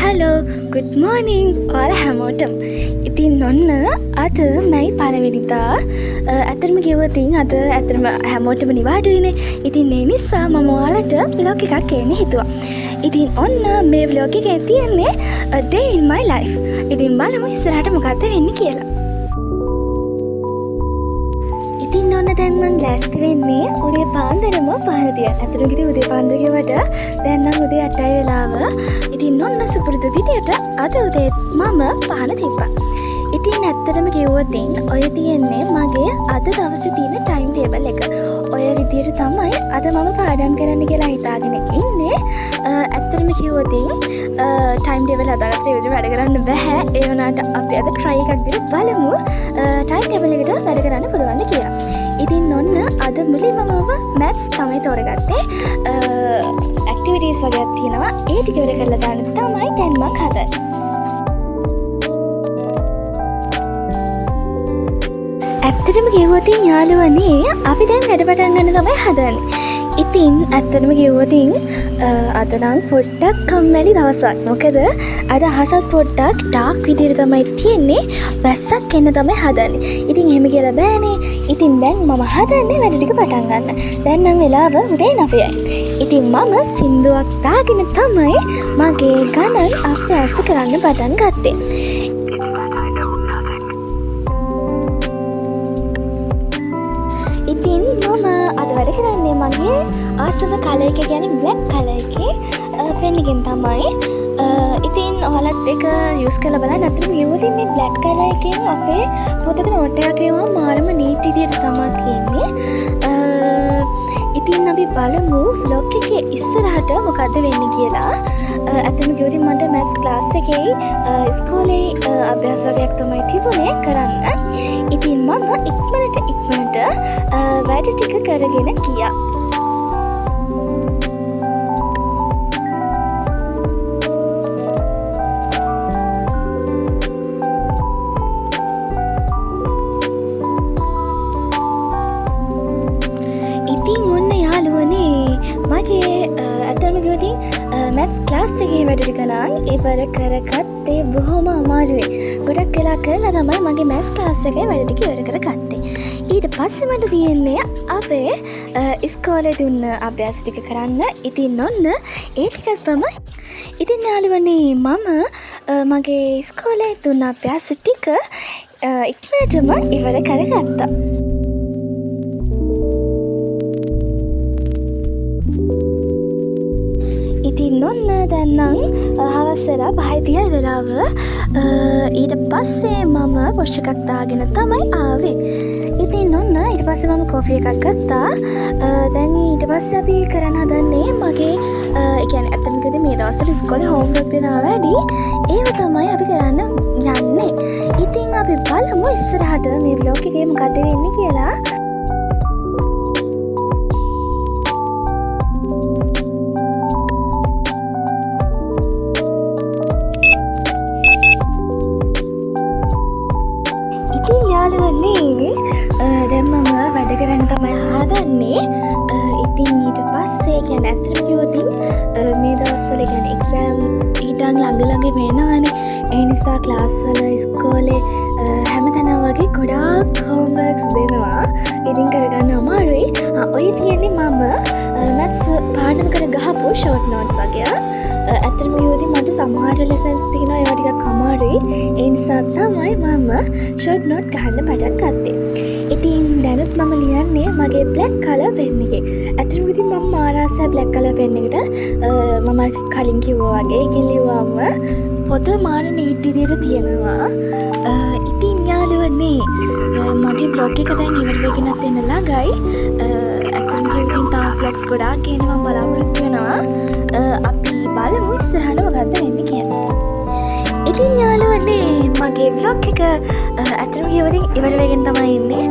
Hello good මෝනිං ඔයාලා හැමෝටම. ඉතින් ඔන්න අද මැයි පළවෙනිදා ඇත්තටම කිව්වොතින් අද ඇත්තටම හැමෝටම නිවාඩුයිනේ. ඉතින් ඒ නිසා මම ඔයාලට vlog එකක් ගේන්න හිතුවා. ඉතින් ඔන්න මේ vlog එකේ තියෙන්නේ a day in my life. ඉතින් බලමු ඉස්සරහට මොකක්ද වෙන්නේ කියලා. ඉතින් ඔන්න දැන් මං ලෑස්ති වෙන්නේ උදේ පාන්දරම පහර තියන්න. ඇත්තටම කිව්වොත් උදේ පාන්දර කියවට දැන් නම් උදේ 8යි වෙලාව. ඉතින් ඔන්න සුපුරුදු විදියට අද උදේ මම පහන තිබ්බා. ඉතින් ඇත්තටම කිව්වොත් ඔය තියෙන්නේ මගේ අද දවසේ තියෙන ටයිම් ටේබල් එක. ඔය විදියට තමයි අද මම පාඩම් කරන්න කියලා හිතාගෙන ඉන්නේ. ඇත්තටම කිව්වොත් ටයිම් ටේබල් හදාගත්ත ඒ විදිහට වැඩ කරන්න බෑ. ඒ වුණාට අපි අද try එකක් දීලා බලමු ටයිම් ටේබල් එකට වැඩ කරන්න පුළුවන්ද කියලා. ඉතින් ඔන්න අද මුලින්ම මම මැත්ස් තමයි තෝරගත්තේ. ඇක්ටිවිටීස් වගේක් තියෙනවා. ඒ ටික ඉවර කරලා දාන්න තමයි දැන් මම හදන්නේ. ඇත්තටම කිව්වොත් යාළුවනේ අපි දැන් වැඩ පටන් ගන්න තමයි හදන්නේ. ඉතින් ඇත්තටම කිව්වොත් අද නම් පොඩ්ඩක් කම්මැලි දවසක්. මොකද අද අහසත් පොඩ්ඩක් ඩාර්ක් විදියට තමයි තියෙන්නේ. වැස්සක් එන්න තමයි හදන්නේ. ඉතින් එහෙම කියලා බෑනේ. ඉතින් දැන් මම හදන්නේ වැඩ ටික පටන් ගන්න. දැන් නම් වෙලාව උදේ 9යි. ඉතින් මම සින්දුවක් දාගෙන තමයි මගේ ගණන් අභ්‍යාස කරන්න පටන් ගත්තේ. ඉතින් මම අද වැඩ කරන්නේ මගේ ආසම කලර් එක කියන්නේ බ්ලැක් කලර් එකේ පෙන් එකෙන් තමයි. ඉතින් ඔයාලත් ඒක යූස් කරලා බලන්න. අතරම කිව්වොත් මේ බ්ලැක් කලර් එකෙන් අපේ පොතක නෝට් එකක් ලියවම මාරම නීට් විදියට තමයි තියෙන්නේ. ඉතින් අපි බලමු vlog එකේ ඉස්සරහට මොකද්ද වෙන්නේ කියලා. අතරම කිව්වොත් මට මැත්ස් ක්ලාස් එකේ ඉස්කෝලේ අභ්‍යාස වගේක් තමයි තිබුණේ කරන්න. ඉතින් මම ඉක්මනට වැඩ ටික කරගෙන ගියා. ඉතින් ඔන්න යාළුවනේ මගේ ඇත්තටම කිව්වොත් මැත්ස් ක්ලාස් එකේ වැඩ ටික නම් ඉවර කරගත්තේ බොහොම අමාරුයි. ගොඩක් වෙලා කරලා තමයි මගේ මැත්ස් ක්ලාස් එකේ වැඩ ටික ඉවර කරගත්තේ. ඊට පස්සේ මට තියෙන්නේ අපේ ඉස්කෝලේ දුන්න අභ්‍යාස ටික කරන්න. ඉතින් ඔන්න ඒ ටික තමයි. ඉතින් යාළුවනේ මම මගේ ඉස්කෝලේ දුන්න අභ්‍යාස ටික ඉක්මනටම ඉවර කරගත්තා. ඉතින් ඔන්න දැන් නම් හවස් වෙලා 5:30 වෙලාව. ඊට පස්සේ මම වොෂ් එකක් දාගෙන තමයි ආවේ. ඉතින් ඔන්න ඊට පස්සේ මම කෝෆි එකක් ගත්තා. දැන් ඊට පස්සේ අපි කරන්න හදන්නේ මගේ ඒ කියන්නේ ඇත්තටම කිව්වොත් මේ දවස්වල ඉස්කෝලේ හෝම්වර්ක් දෙනවා වැඩි. ඒව තමයි අපි කරන්න යන්නේ. ඉතින් අපි බලමු ඉස්සරහට මේ vlog එකේ මොකද වෙන්නේ කියලා. යාළුවනේ දැන් මම වැඩ කරන්න තමයි හදන්නේ. ඉතින් ඊට පස්සේ කියන්නේ ඇත්තටම කිව්වොත් මේ දවස්වල කියන්නේ එක්සෑම් ඊටන් ළඟ වෙනවනේ. ඒ නිසා ක්ලාස් වල ඉස්කෝලේ හැමතැනම වගේ ගොඩාක් හෝම්වර්ක්ස් දෙනවා. ඉතින් කරගන්න අමාරුයි. ඔය තියෙන්නේ මම මැත්ස් පාඩම් කර ගහපු ෂෝට් නෝට් වගේ. ඇත්තටම කිව්වොත් මට සමහර ලෙසන්ස් තියෙනවා ඒවා ටිකක් අමාරුයි. ඒ නිසා තමයි මම ෂෝට් නෝට් ගහන්න පටන් ගත්තේ. ඉතින් දැනුත් මම ලියන්නේ මගේ බ්ලැක් කලර් පෙන් එකේ. ඇත්තටම ඉතින් මම මාරාසයි බ්ලැක් කලර් පෙන් එකට මම කලින් කිව්වා වගේ ඒකෙන් ලිව්වම පොත මාර නීට් විදියට තියෙනවා. ඉතින් යාළුවනේ මගේ බ්ලොග් එක දැන් ඉවර වෙගෙනත් එන්න ළඟයි. ඇත්තටම කිව්වොත් තා බ්ලොග්ස් ගොඩාක් ගේන්න මම බලාපොරොත්තු වෙනවා. අපි බලමු ඉස්සරහට මොකද්ද වෙන්නේ කියලා. ඉතින් යාළුවනේ මගේ vlog එක ඇත්තටම කිව්වොත් ඉවර වෙගෙන තමයි ඉන්නේ.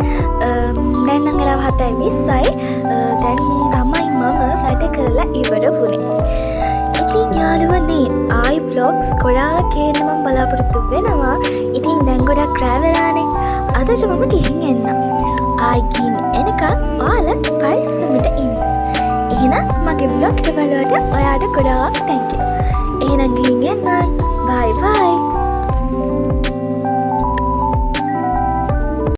දැන් නම් වෙලාව 7:20යි. දැන් තමයි මම වැඩ කරලා ඉවර වුණේ. ඉතින් යාළුවනේ ආයි vlogs ගොඩාක් ගේන්න මම බලාපොරොත්තු වෙනවා. ඉතින් දැන් ගොඩක් රෑ වෙලානේ. අදට මම ගිහින් එන්නම්. ආයි ගිහින් එනකම් ඔයාලත් පරිස්සමට ඉන්න. එහෙනම් මගේ vlog එක බලුවට ඔයාට ගොඩාක් thank you. එහෙනම් ගිහින් එන්න. බයි බයි.